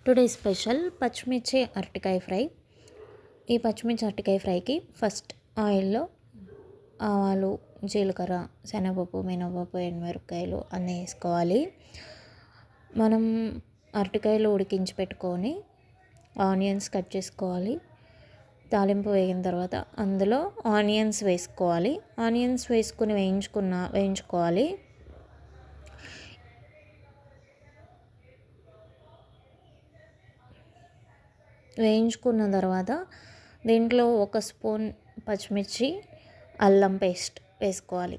Today special పచ్చిమిర్చి అరటికాయ fry. ఈ పచ్చిమిర్చి అరటికాయ ఫ్రైకి ఫస్ట్ ఆయిల్లో ఆవాలు, జీలకర్ర, శనగపప్పు, మినపప్పు, ఎండుమిరపకాయలు అన్నీ వేసుకోవాలి. మనం అరటికాయలు ఉడికించి పెట్టుకొని ఆనియన్స్ కట్ చేసుకోవాలి. తాలింపు వేగిన తర్వాత అందులో ఆనియన్స్ వేసుకోవాలి. ఆనియన్స్ వేసుకుని వేయించుకోవాలి. వేయించుకున్న తర్వాత దీంట్లో 1 స్పూన్ పచ్చిమిర్చి, అల్లం పేస్ట్ వేసుకోవాలి.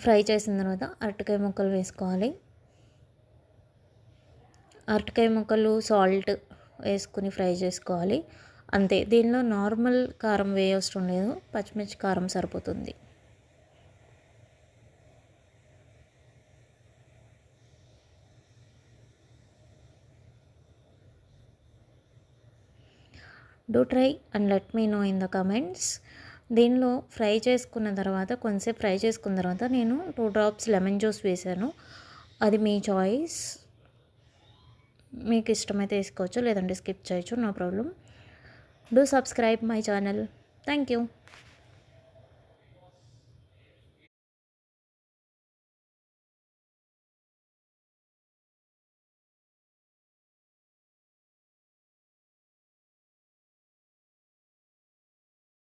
ఫ్రై చేసిన తర్వాత అరటికాయ ముక్కలు వేసుకోవాలి. అరటికాయ ముక్కలు సాల్ట్ వేసుకుని ఫ్రై చేసుకోవాలి. అంతే, దీనిలో నార్మల్ కారం వేయవసరం లేదు, పచ్చిమిర్చి కారం సరిపోతుంది. Do try and let me know in the comments. దీనిలో ఫ్రై చేసుకున్న తర్వాత కొంచెంసేపు ఫ్రై చేసుకున్న తర్వాత నేను 2 డ్రాప్స్ లెమన్ జ్యూస్ వేసాను. అది మీ చాయిస్, మీకు ఇష్టమైతే వేసుకోవచ్చు, లేదంటే స్కిప్ చేయొచ్చు, no problem. Do subscribe my channel. Thank you.